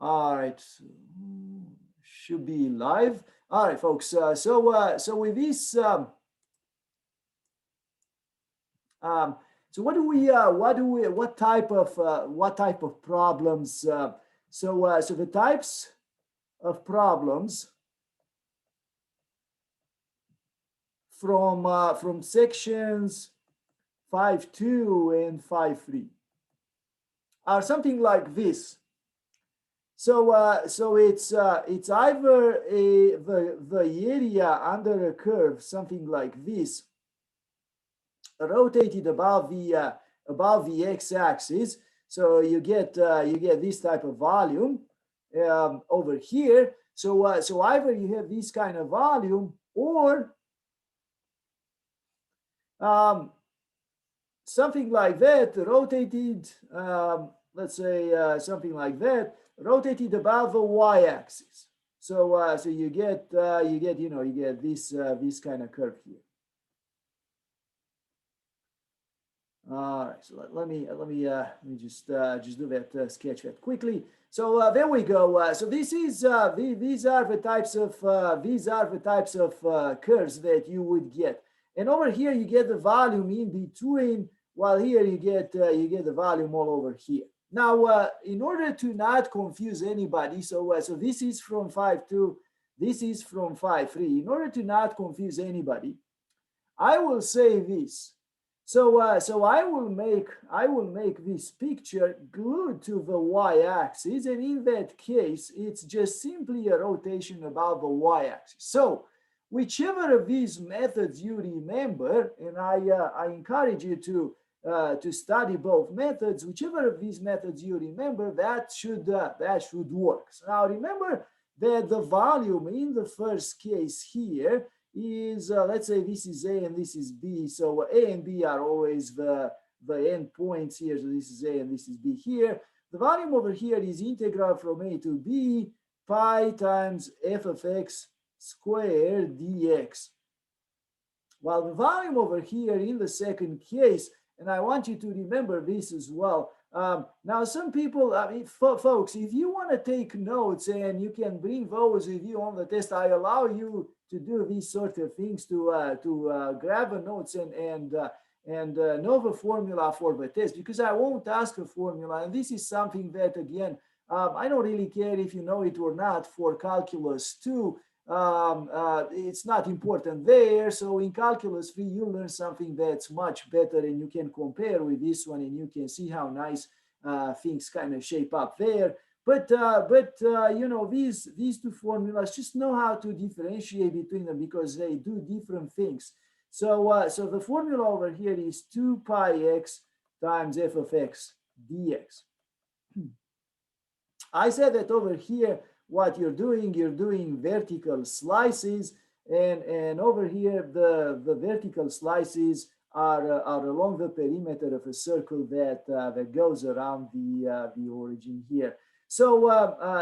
All right, should be live. All right, folks. So with this, um, so what type of problems? So the types of problems from sections 5.2 and 5.3 are something like this. So it's either the area under a curve, something like this, rotated above the x-axis. So you get this type of volume over here. So either you have this kind of volume, or something like that rotated. Let's say something like that rotated above the y-axis. So you get this kind of curve here. All right, so let me just do that sketch that quickly. So there we go. So this is these are the types of curves that you would get. And over here you get the volume in between, while here you get the volume all over here. Now, in order to not confuse anybody, so this is from 5.2, this is from 5.3. In order to not confuse anybody, I will say this. So I will make this picture glued to the y-axis, and in that case, it's just simply a rotation about the y-axis. So whichever of these methods you remember, and I encourage you to study both methods, whichever of these methods you remember, that should work. So now remember that the volume in the first case here is, let's say this is A and this is B. So A and B are always the end points here. So this is A and this is B here. The volume over here is integral from A to B, pi times f of x squared dx. While the volume over here in the second case, and I want you to remember this as well. Now, some people, folks, if you want to take notes and you can bring those with you on the test, I allow you to do these sort of things, to grab the notes and know the formula for the test, because I won't ask a formula. And this is something that, again, I don't really care if you know it or not for calculus 2. It's not important there. So in calculus 3, you learn something that's much better, and you can compare with this one, and you can see how nice things kind of shape up there. But you know, these two formulas, just know how to differentiate between them, because they do different things. So so the formula over here is 2 pi x times f of x dx. I said that over here, what you're doing vertical slices, and over here the vertical slices are along the perimeter of a circle that goes around the origin here. So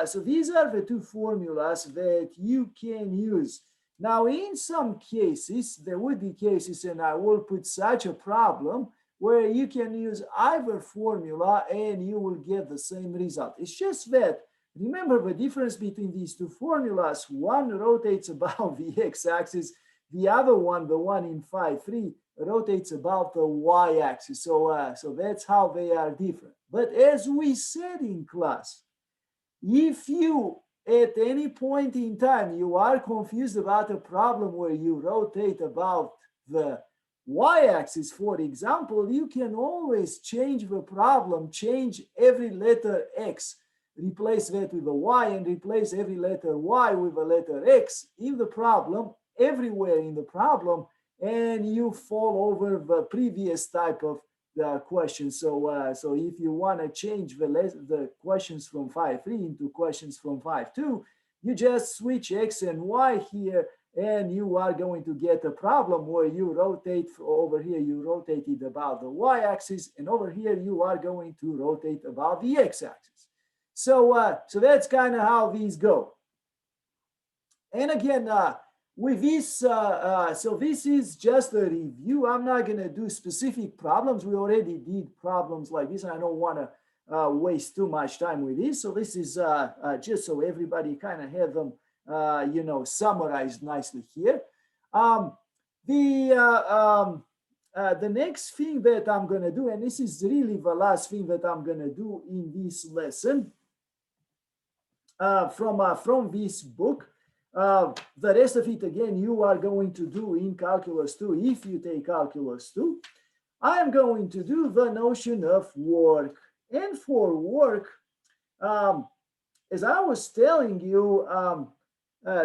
so these are the two formulas that you can use. Now, in some cases, there would be cases, and I will put such a problem, where you can use either formula and you will get the same result. It's just that, remember the difference between these two formulas: one rotates about the x-axis, the other one, the one in 5.3, rotates about the y-axis. So that's how they are different. But as we said in class, if you at any point in time you are confused about a problem where you rotate about the y-axis, for example, you can always change the problem, change every letter x, replace that with a y, and replace every letter y with a letter x in the problem, everywhere in the problem, and you fall over the previous type of the question. So so if you want to change the questions from 5.3 into questions from 5.2, you just switch x and y here, and you are going to get a problem where you rotate over here, you rotated about the y-axis, and over here you are going to rotate about the x-axis. So so that's kind of how these go. And again, with this, so this is just a review. I'm not going to do specific problems. We already did problems like this, and I don't want to waste too much time with this. So this is just so everybody kind of have them, summarized nicely here. Um, the next thing that I'm going to do, and this is really the last thing that I'm going to do in this lesson from this book. The rest of it, again, you are going to do in Calculus 2 if you take Calculus 2. I am going to do the notion of work. And for work, as I was telling you,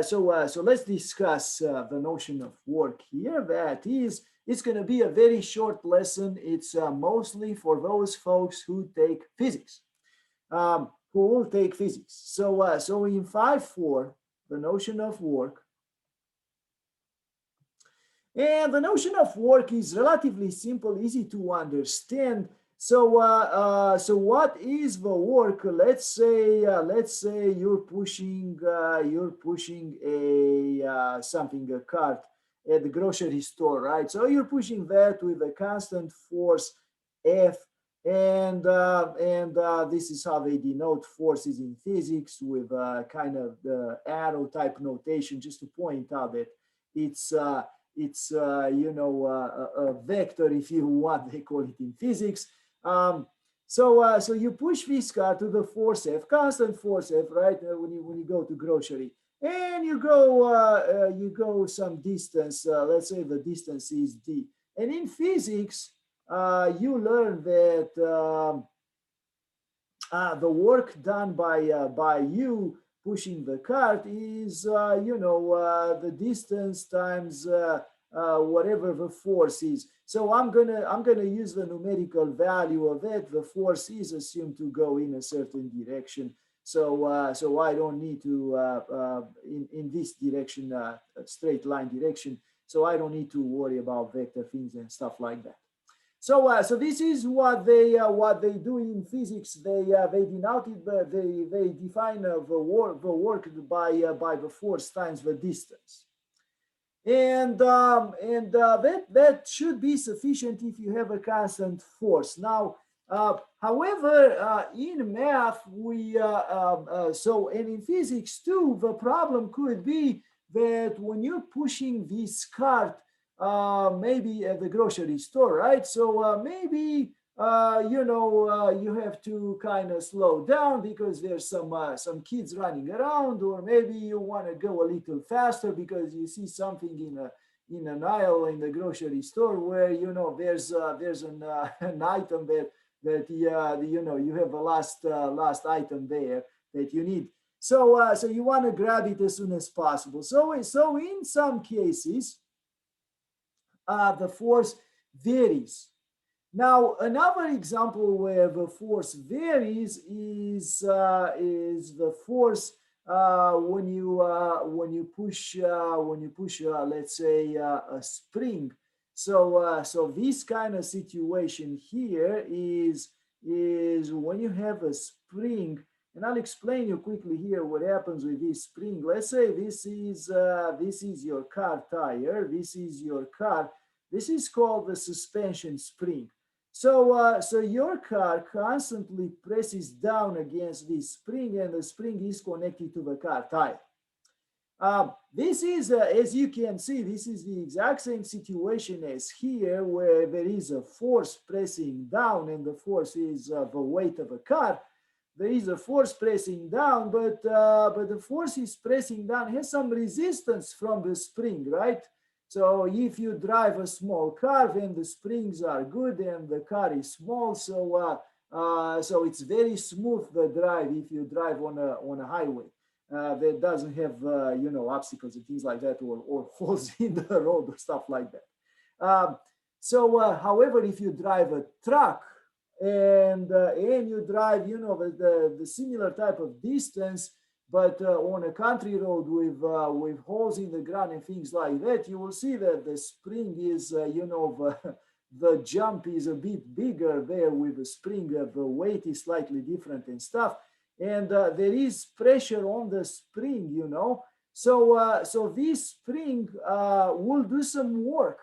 so let's discuss the notion of work here. That is, it's going to be a very short lesson. It's mostly for those folks who take physics, who will take physics. So in 5.4, the notion of work. And the notion of work is relatively simple, easy to understand. So, so what is the work? Let's say you're pushing a cart at the grocery store, right? So you're pushing that with a constant force F, and this is how they denote forces in physics with kind of the arrow type notation, just to point out that it's a vector, if you want, they call it in physics. So you push this car to the force F, constant force F, right? When you go to grocery, and you go some distance. Let's say the distance is d. And in physics, you learn that the work done by you pushing the cart is the distance times whatever the force is. So I'm gonna use the numerical value of it. The force is assumed to go in a certain direction. So so I don't need to in this direction, straight line direction. So I don't need to worry about vector things and stuff like that. So so this is what they do in physics. They denote it, but they define the work by the force times the distance. And that should be sufficient if you have a constant force. Now, however, in math, and in physics too, the problem could be that when you're pushing this cart, maybe at the grocery store, right? So maybe you have to kind of slow down because there's some kids running around, or maybe you want to go a little faster because you see something in an aisle in the grocery store where there's an item that you have a last item there that you need. So so you want to grab it as soon as possible. So in some cases, the force varies. Now, another example where the force varies is the force when you push let's say a spring. So so this kind of situation here is when you have a spring, and I'll explain you quickly here what happens with this spring. Let's say this is your car tire. This is your car. This is called the suspension spring. So, so your car constantly presses down against this spring, and the spring is connected to the car tire. This is, as you can see, this is the exact same situation as here, where there is a force pressing down, and the force is the weight of a car. There is a force pressing down, but the force is pressing down has some resistance from the spring, right? So if you drive a small car, then the springs are good and the car is small. So so it's very smooth the drive if you drive on a highway that doesn't have obstacles and things like that, or holes in the road or stuff like that. However, if you drive a truck and you drive the similar type of distance, but on a country road with holes in the ground and things like that, you will see that the spring is, the jump is a bit bigger there with the spring. The weight is slightly different and stuff. And there is pressure on the spring, So, so this spring will do some work.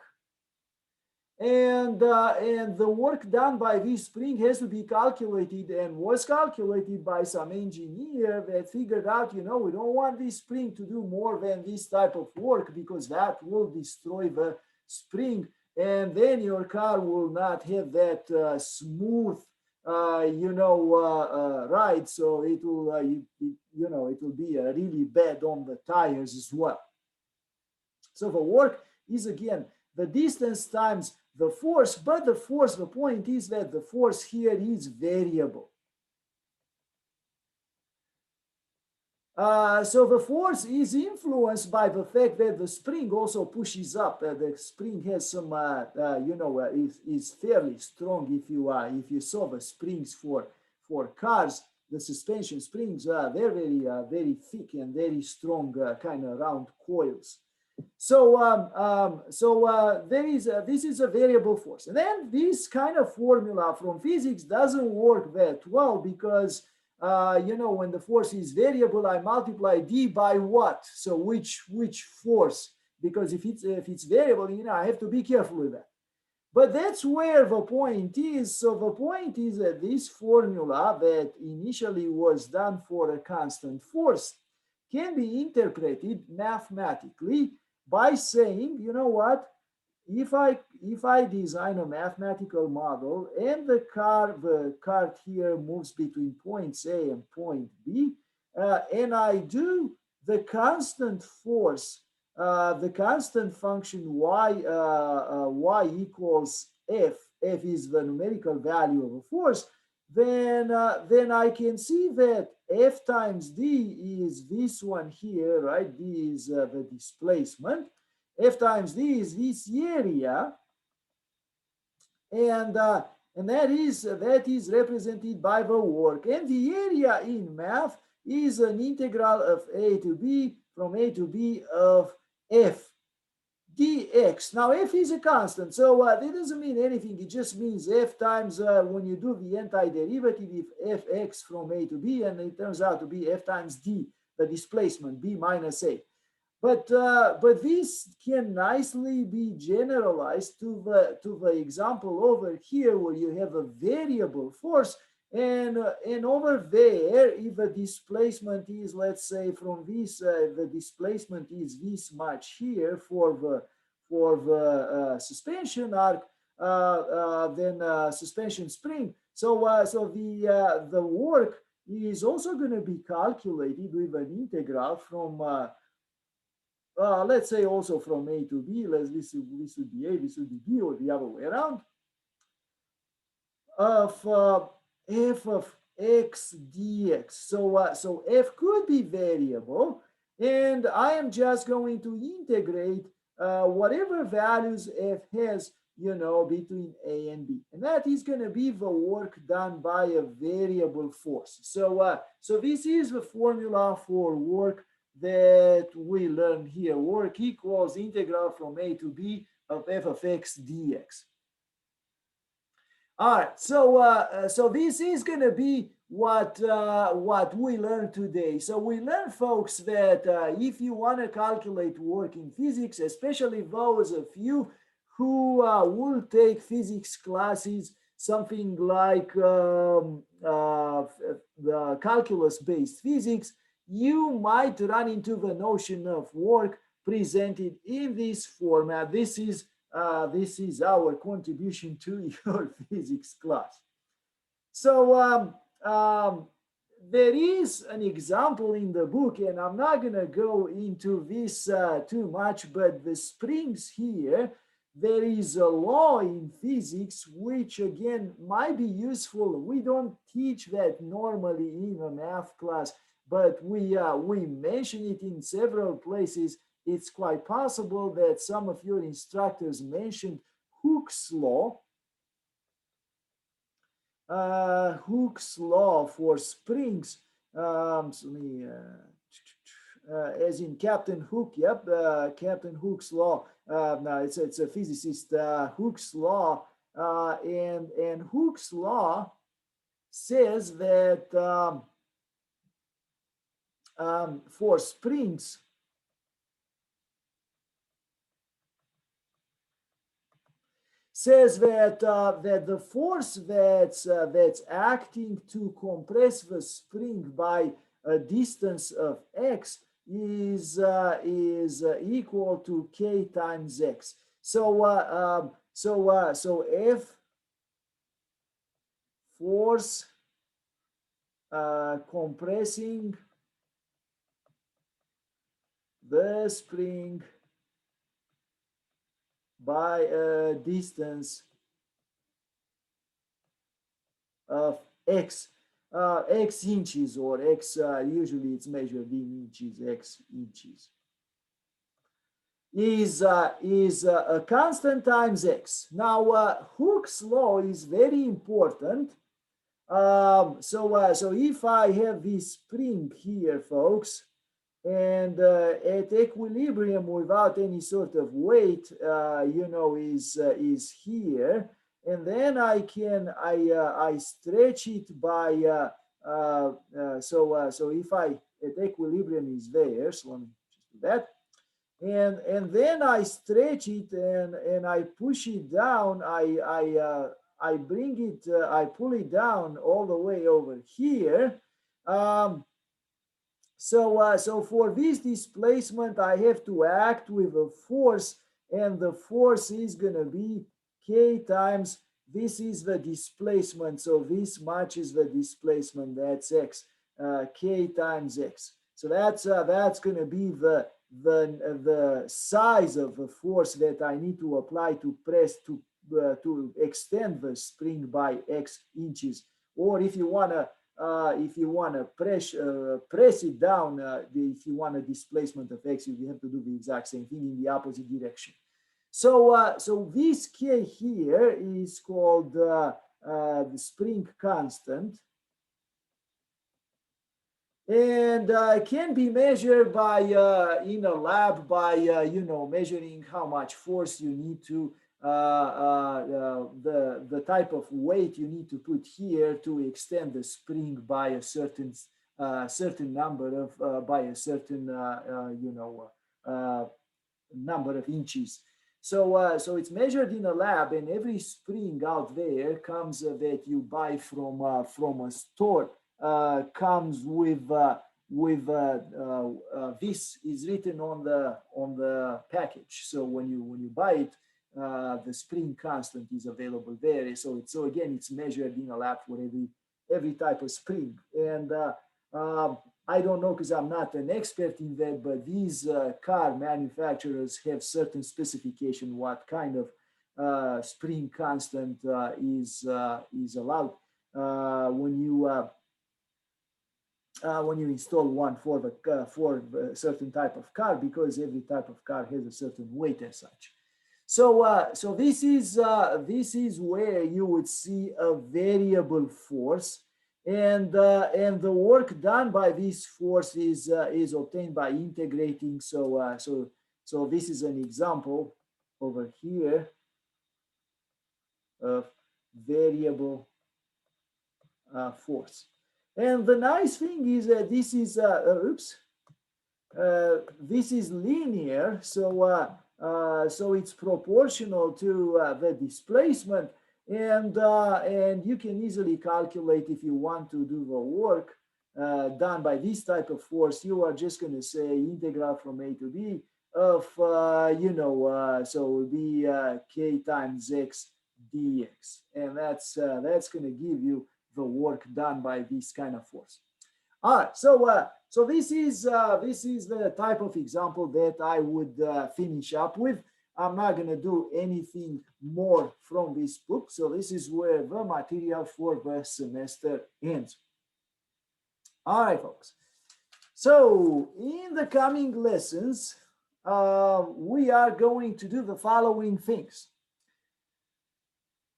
and the work done by this spring has to be calculated and was calculated by some engineer that figured out, we don't want this spring to do more than this type of work because that will destroy the spring, and then your car will not have that smooth ride, so it will it will be really bad on the tires as well. So the work is again the distance times the force, but the point is that the force here is variable. So the force is influenced by the fact that the spring also pushes up. The spring has some, is fairly strong. If you saw the springs for cars, the suspension springs, they're very thick and very strong, kind of round coils. So this is a variable force, and then this kind of formula from physics doesn't work that well because when the force is variable, I multiply d by what? So which force? Because if it's variable, I have to be careful with that. But that's where the point is. So the point is that this formula that initially was done for a constant force can be interpreted mathematically by saying, you know what? If I design a mathematical model and the cart here moves between points A and point B, and I do the constant force, the constant function y equals f. F is the numerical value of a force. Then I can see that F times D is this one here, right? D is the displacement. F times D is this area, and that is represented by the work. And the area in math is an integral of A to B from A to B of F dx. Now f is a constant, so that doesn't mean anything. It just means f times when you do the antiderivative, if fx from A to B, and it turns out to be f times d, the displacement, b minus a. But this can nicely be generalized to the example over here where you have a variable force, and over there, if the displacement is, let's say, from this, the displacement is this much here for the suspension arc, then suspension spring. So the work is also going to be calculated with an integral from let's say also from A to B. This would be A, this would be B, or the other way around, of f of x dx. So f could be variable, and I am just going to integrate whatever values f has, between A and B, and that is going to be the work done by a variable force. So this is the formula for work that we learned here. Work equals integral from A to B of f of x dx. All right, so this is going to be what we learned today. So we learned, folks, that if you want to calculate work in physics, especially those of you who will take physics classes, something like the calculus-based physics, you might run into the notion of work presented in this format. This is our contribution to your physics class. So there is an example in the book, and I'm not going to go into this too much, but the springs here, there is a law in physics which again might be useful. We don't teach that normally in a math class, but we mention it in several places. It's quite possible that some of your instructors mentioned Hooke's law. Hooke's law for springs. So let me, as in Captain Hook. Yep, Captain Hooke's law. No, it's a physicist. Hooke's law, and Hooke's law says that for springs, says that that the force that's acting to compress the spring by a distance of x is equal to k times x. So F force compressing the spring by a distance of x, x inches, or x, usually it's measured in inches, x inches, is a constant times x. Now, Hooke's law is very important. So if I have this spring here, folks, and at equilibrium without any sort of weight, is here, and then I stretch it by so if I at equilibrium is there, so let me just do that, and then I stretch it and I push it down. I bring it, I pull it down all the way over here. So for this displacement, I have to act with a force, and the force is going to be k times, this is the displacement, so this much is the displacement, that's x, k times x. So that's going to be the size of the force that I need to apply to press to extend the spring by x inches. Or if you want to press it down, if you want a displacement of x, you have to do the exact same thing in the opposite direction. So this k here is called the spring constant, and can be measured by in a lab by measuring how much force you need to the type of weight you need to put here to extend the spring by a certain number of by a certain number of inches. So it's measured in a lab, and every spring out there comes that you buy from a store comes with this is written on the package. So when you buy it, the spring constant is available there. So again, it's measured in a lab for every type of spring. And I don't know, because I'm not an expert in that, but these car manufacturers have certain specification what kind of spring constant is allowed when you install one for a certain type of car, because every type of car has a certain weight as such. So this is where you would see a variable force, and the work done by this force is obtained by integrating. So this is an example over here of variable force. And the nice thing is that this is this is linear, so it's proportional to the displacement, and you can easily calculate, if you want to do the work done by this type of force. You are just going to say integral from a to b of so it will be k times x dx, and that's going to give you the work done by this kind of force. All right, so this is the type of example that I would finish up with. I'm not going to do anything more from this book, so this is where the material for the semester ends. All right, folks. So in the coming lessons, we are going to do the following things.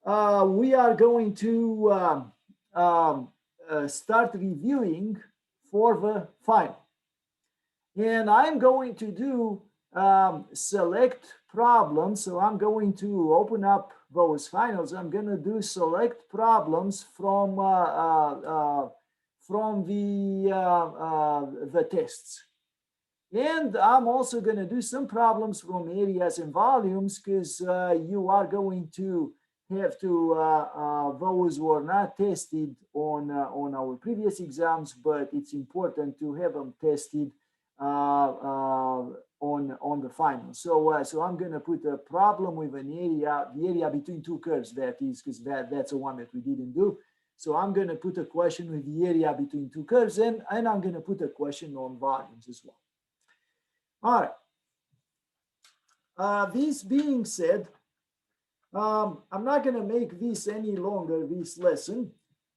We are going to start reviewing for the final. And I'm going to do select problems. So I'm going to open up those finals. I'm going to do select problems from the tests. And I'm also going to do some problems from areas and volumes, because you are going to have to, those were not tested on our previous exams, but it's important to have them tested on the final. So I'm going to put a problem with an area, the area between two curves, that is, because that's the one that we didn't do. So I'm going to put a question with the area between two curves, and I'm going to put a question on volumes as well. All right. This being said, I'm not going to make this any longer, this lesson.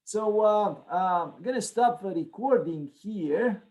So I'm going to stop the recording here.